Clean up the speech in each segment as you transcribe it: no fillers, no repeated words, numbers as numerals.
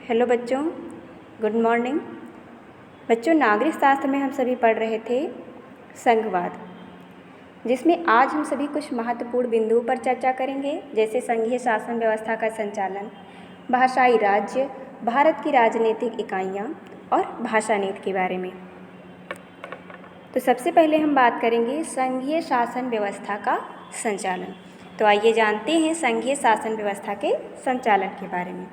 Hello बच्चों, good morning. बच्चों, नागरिक शास्त्र में हम सभी पढ़ रहे थे संघवाद, जिसमें आज हम सभी कुछ महत्वपूर्ण बिंदुओं पर चर्चा करेंगे, जैसे संघीय शासन व्यवस्था का संचालन, भाषाई राज्य, भारत की राजनीतिक इकाइयाँ और भाषा नीति के बारे में। तो सबसे पहले हम बात करेंगे संघीय शासन व्यवस्था का संचालन। तो आइए जानते हैं संघीय शासन व्यवस्था के संचालन के बारे में।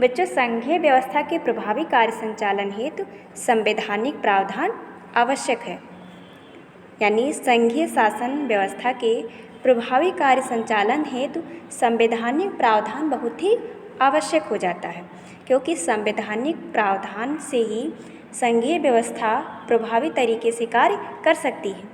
बच्चों, संघीय व्यवस्था के प्रभावी कार्य संचालन हेतु संवैधानिक प्रावधान आवश्यक है। यानी संघीय शासन व्यवस्था के प्रभावी कार्य संचालन हेतु संवैधानिक प्रावधान बहुत ही आवश्यक हो जाता है, क्योंकि संवैधानिक प्रावधान से ही संघीय व्यवस्था प्रभावी तरीके से कार्य कर सकती है।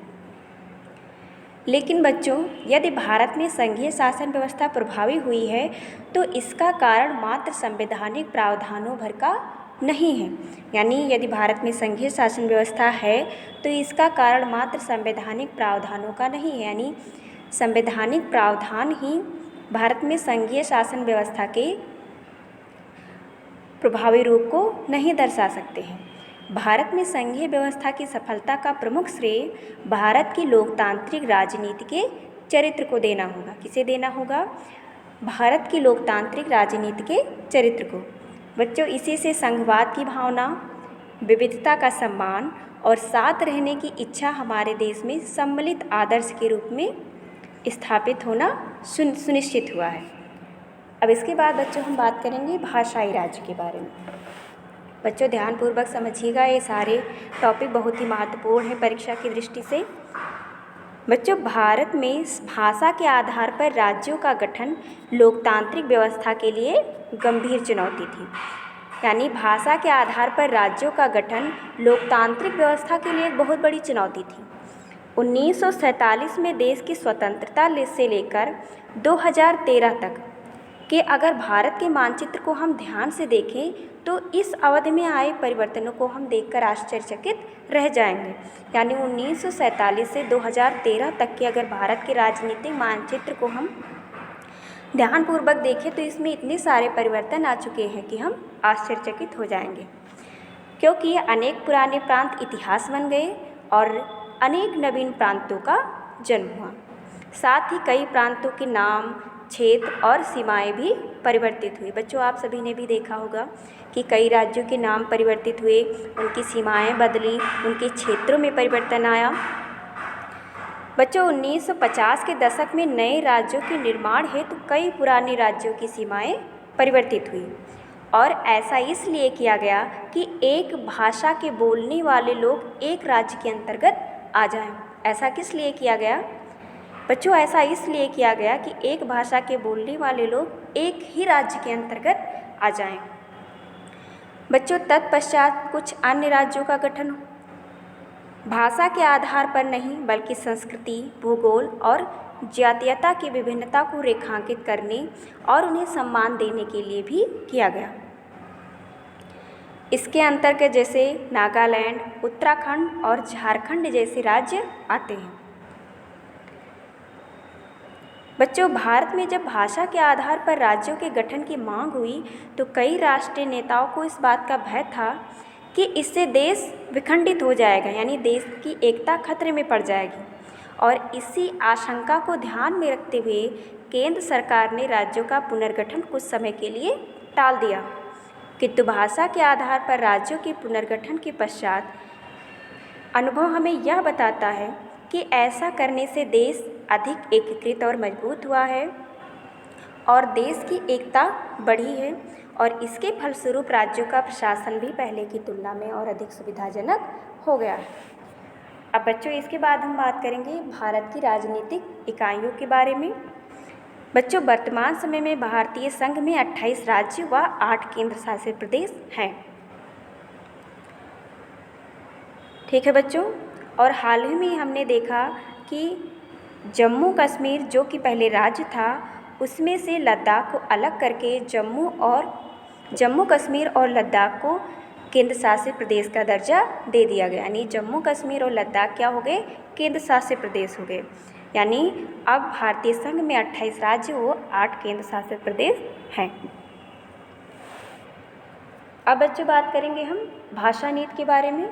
लेकिन बच्चों, यदि भारत में संघीय शासन व्यवस्था प्रभावी हुई है तो इसका कारण मात्र संवैधानिक प्रावधानों भर का नहीं है। यानी यदि भारत में संघीय शासन व्यवस्था है तो इसका कारण मात्र संवैधानिक प्रावधानों का नहीं है। यानी संवैधानिक प्रावधान ही भारत में संघीय शासन व्यवस्था के प्रभावी रूप को नहीं दर्शा सकते हैं। भारत में संघीय व्यवस्था की सफलता का प्रमुख श्रेय भारत की लोकतांत्रिक राजनीति के चरित्र को देना होगा। किसे देना होगा? भारत की लोकतांत्रिक राजनीति के चरित्र को। बच्चों, इसी से संघवाद की भावना, विविधता का सम्मान और साथ रहने की इच्छा हमारे देश में सम्मिलित आदर्श के रूप में स्थापित होना सुनिश्चित हुआ है। अब इसके बाद बच्चों हम बात करेंगे भाषाई राज्य के बारे में। बच्चों, ध्यानपूर्वक समझिएगा, ये सारे टॉपिक बहुत ही महत्वपूर्ण हैं परीक्षा की दृष्टि से। बच्चों, भारत में भाषा के आधार पर राज्यों का गठन लोकतांत्रिक व्यवस्था के लिए गंभीर चुनौती थी। यानी भाषा के आधार पर राज्यों का गठन लोकतांत्रिक व्यवस्था के लिए एक बहुत बड़ी चुनौती थी। 1947 में देश की स्वतंत्रता से लेकर 2013 तक कि अगर भारत के मानचित्र को हम ध्यान से देखें तो इस अवधि में आए परिवर्तनों को हम देखकर आश्चर्यचकित रह जाएंगे। यानी 1947 से 2013 तक के अगर भारत के राजनीतिक मानचित्र को हम ध्यानपूर्वक देखें तो इसमें इतने सारे परिवर्तन आ चुके हैं कि हम आश्चर्यचकित हो जाएंगे, क्योंकि अनेक पुराने प्रांत इतिहास बन गए और अनेक नवीन प्रांतों का जन्म हुआ। साथ ही कई प्रांतों के नाम, क्षेत्र और सीमाएं भी परिवर्तित हुई। बच्चों, आप सभी ने भी देखा होगा कि कई राज्यों के नाम परिवर्तित हुए, उनकी सीमाएं बदली, उनके क्षेत्रों में परिवर्तन आया। बच्चों, 1950 के दशक में नए राज्यों के निर्माण हेतु कई पुराने राज्यों की सीमाएं परिवर्तित हुई और ऐसा इसलिए किया गया कि एक भाषा के बोलने वाले लोग एक राज्य के अंतर्गत आ जाएं। ऐसा किस लिए किया गया? बच्चों, ऐसा इसलिए किया गया कि एक भाषा के बोलने वाले लोग एक ही राज्य के अंतर्गत आ जाएं। बच्चों, तत्पश्चात कुछ अन्य राज्यों का गठन भाषा के आधार पर नहीं बल्कि संस्कृति, भूगोल और जातीयता की विभिन्नता को रेखांकित करने और उन्हें सम्मान देने के लिए भी किया गया। इसके अंतर्गत जैसे नागालैंड, उत्तराखंड और झारखंड जैसे राज्य आते हैं। बच्चों, भारत में जब भाषा के आधार पर राज्यों के गठन की मांग हुई तो कई राष्ट्रीय नेताओं को इस बात का भय था कि इससे देश विखंडित हो जाएगा, यानी देश की एकता खतरे में पड़ जाएगी। और इसी आशंका को ध्यान में रखते हुए केंद्र सरकार ने राज्यों का पुनर्गठन कुछ समय के लिए टाल दिया। किंतु भाषा के आधार पर राज्यों के पुनर्गठन के पश्चात अनुभव हमें यह बताता है कि ऐसा करने से देश अधिक एकीकृत और मजबूत हुआ है और देश की एकता बढ़ी है और इसके फलस्वरूप राज्यों का प्रशासन भी पहले की तुलना में और अधिक सुविधाजनक हो गया है। अब बच्चों, इसके बाद हम बात करेंगे भारत की राजनीतिक इकाइयों के बारे में। बच्चों, वर्तमान समय में भारतीय संघ में 28 राज्य व 8 केंद्र शासित प्रदेश हैं। ठीक है बच्चों, और हाल ही में हमने देखा कि जम्मू कश्मीर जो कि पहले राज्य था, उसमें से लद्दाख को अलग करके जम्मू कश्मीर और लद्दाख को केंद्र शासित प्रदेश का दर्जा दे दिया गया। यानी जम्मू कश्मीर और लद्दाख क्या हो गए? केंद्र शासित प्रदेश हो गए। यानी अब भारतीय संघ में 28 राज्य व 8 केंद्र शासित प्रदेश हैं। अब बच्चों बात करेंगे हम भाषा नीति के बारे में।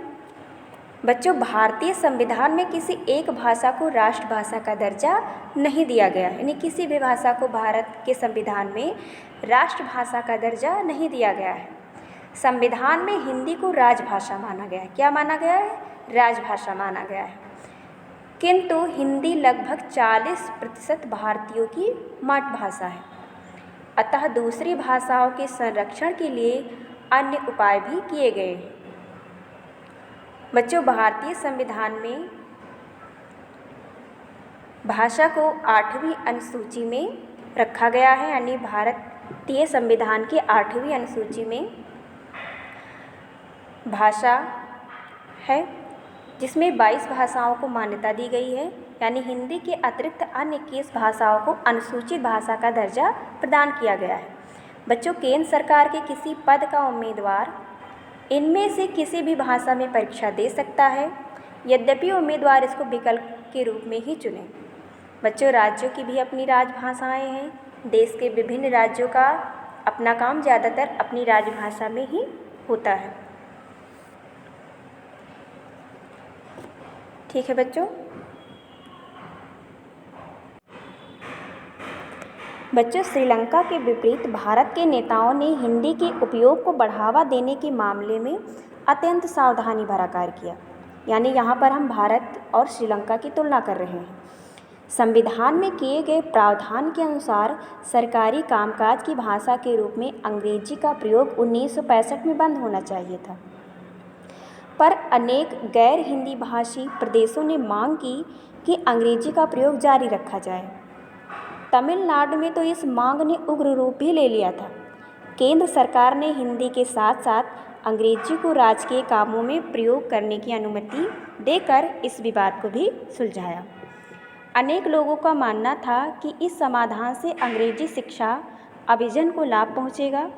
बच्चों, भारतीय संविधान में किसी एक भाषा को राष्ट्रभाषा का दर्जा नहीं दिया गया, यानी किसी भी भाषा को भारत के संविधान में राष्ट्रभाषा का दर्जा नहीं दिया गया है। संविधान में हिंदी को राजभाषा माना गया है। क्या माना गया है? राजभाषा माना गया है। किंतु हिंदी लगभग 40% भारतीयों की मातृभाषा है। अतः दूसरी भाषाओं के संरक्षण के लिए अन्य उपाय भी किए गए हैं। बच्चों, भारतीय संविधान में भाषा को 8वीं अनुसूची में रखा गया है, यानी भारतीय संविधान के 8वीं अनुसूची में भाषा है, जिसमें 22 भाषाओं को मान्यता दी गई है, यानी हिंदी के अतिरिक्त अन्य 21 भाषाओं को अनुसूचित भाषा का दर्जा प्रदान किया गया है। बच्चों, केंद्र सरकार के किसी पद का उम्मीदवार इनमें से किसी भी भाषा में परीक्षा दे सकता है, यद्यपि उम्मीदवार इसको विकल्प के रूप में ही चुने। बच्चों, राज्यों की भी अपनी राजभाषाएं हैं। देश के विभिन्न राज्यों का अपना काम ज़्यादातर अपनी राजभाषा में ही होता है। ठीक है बच्चों। बच्चों, श्रीलंका के विपरीत भारत के नेताओं ने हिंदी के उपयोग को बढ़ावा देने के मामले में अत्यंत सावधानी भरा कार्य किया, यानी यहाँ पर हम भारत और श्रीलंका की तुलना कर रहे हैं। संविधान में किए गए प्रावधान के अनुसार सरकारी कामकाज की भाषा के रूप में अंग्रेजी का प्रयोग 1965 में बंद होना चाहिए था, पर अनेक गैर हिंदी भाषी प्रदेशों ने मांग की कि अंग्रेजी का प्रयोग जारी रखा जाए। तमिलनाडु में तो इस मांग ने उग्र रूप भी ले लिया था। केंद्र सरकार ने हिंदी के साथ साथ अंग्रेजी को राजकीय कामों में प्रयोग करने की अनुमति देकर इस विवाद को भी सुलझाया। अनेक लोगों का मानना था कि इस समाधान से अंग्रेजी शिक्षा अभिजन को लाभ पहुंचेगा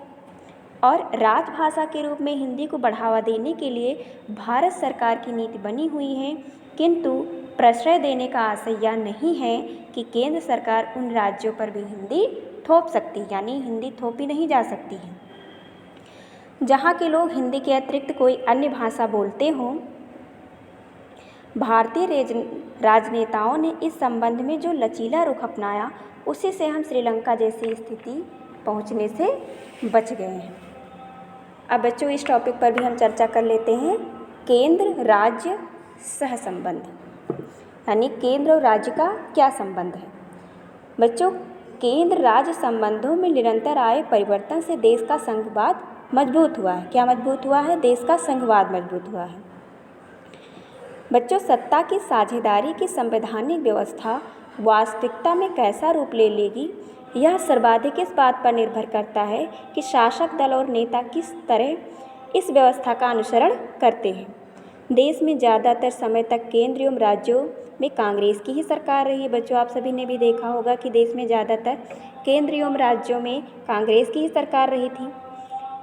और राजभाषा के रूप में हिंदी को बढ़ावा देने के लिए भारत सरकार की नीति बनी हुई है, किंतु प्रश्रय देने का आशय यह नहीं है कि केंद्र सरकार उन राज्यों पर भी हिंदी थोप सकती, यानी हिंदी थोपी नहीं जा सकती है जहाँ के लोग हिंदी के अतिरिक्त कोई अन्य भाषा बोलते हों। भारतीय राजनेताओं ने इस संबंध में जो लचीला रुख अपनाया, उसी से हम श्रीलंका जैसी स्थिति पहुँचने से बच गए हैं। अब बच्चों, इस टॉपिक पर भी हम चर्चा कर लेते हैं, केंद्र राज्य सह संबंध, यानी केंद्र और राज्य का क्या संबंध है। बच्चों, केंद्र राज्य संबंधों में निरंतर आए परिवर्तन से देश का संघवाद मजबूत हुआ है। क्या मजबूत हुआ है? देश का संघवाद मजबूत हुआ है। बच्चों, सत्ता की साझेदारी की संवैधानिक व्यवस्था वास्तविकता में कैसा रूप ले लेगी, यह सर्वाधिक इस बात पर निर्भर करता है कि शासक दल और नेता किस तरह इस व्यवस्था का अनुसरण करते हैं। देश में ज़्यादातर समय तक केंद्र एवं राज्यों में कांग्रेस की ही सरकार रही है। बच्चों, आप सभी ने भी देखा होगा कि देश में ज़्यादातर केंद्र एवं राज्यों में कांग्रेस की ही सरकार रही थी।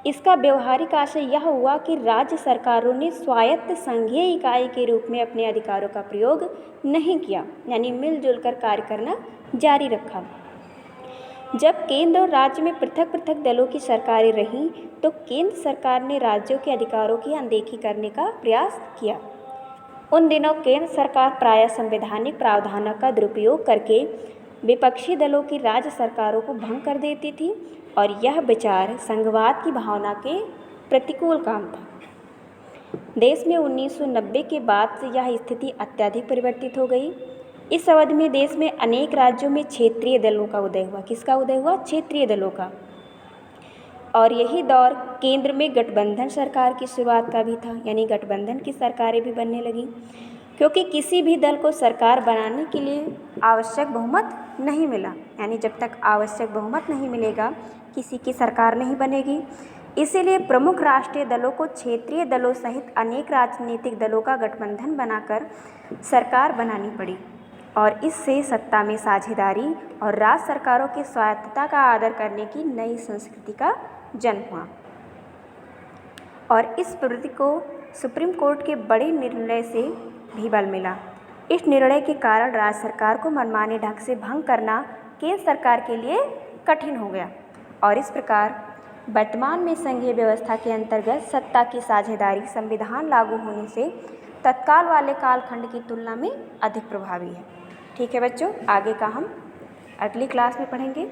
इसका व्यवहारिक आशय यह हुआ कि राज्य सरकारों ने स्वायत्त संघीय इकाई के रूप में अपने अधिकारों का प्रयोग नहीं किया, यानी मिलजुल कर कार्य करना जारी रखा। जब केंद्र और राज्य में पृथक पृथक दलों की सरकारें रहीं, तो केंद्र सरकार ने राज्यों के अधिकारों की अनदेखी करने का प्रयास किया। उन दिनों केंद्र सरकार प्रायः संवैधानिक प्रावधानों का दुरुपयोग करके विपक्षी दलों की राज्य सरकारों को भंग कर देती थी, और यह विचार संघवाद की भावना के प्रतिकूल काम था। देश में 1990 के बाद से यह स्थिति अत्यधिक परिवर्तित हो गई। इस अवधि में देश में अनेक राज्यों में क्षेत्रीय दलों का उदय हुआ। किसका उदय हुआ? क्षेत्रीय दलों का। और यही दौर केंद्र में गठबंधन सरकार की शुरुआत का भी था, यानी गठबंधन की सरकारें भी बनने लगीं, क्योंकि किसी भी दल को सरकार बनाने के लिए आवश्यक बहुमत नहीं मिला, यानी जब तक आवश्यक बहुमत नहीं मिलेगा किसी की सरकार नहीं बनेगी। इसीलिए प्रमुख राष्ट्रीय दलों को क्षेत्रीय दलों सहित अनेक राजनीतिक दलों का गठबंधन बनाकर सरकार बनानी पड़ी, और इससे सत्ता में साझेदारी और राज्य सरकारों की स्वायत्तता का आदर करने की नई संस्कृति का जन्म हुआ। और इस प्रवृत्ति को सुप्रीम कोर्ट के बड़े निर्णय से भी बल मिला। इस निर्णय के कारण राज्य सरकार को मनमाने ढंग से भंग करना केंद्र सरकार के लिए कठिन हो गया, और इस प्रकार वर्तमान में संघीय व्यवस्था के अंतर्गत सत्ता की साझेदारी संविधान लागू होने से तत्काल वाले कालखंड की तुलना में अधिक प्रभावी है। ठीक है बच्चों, आगे का हम अगली क्लास में पढ़ेंगे।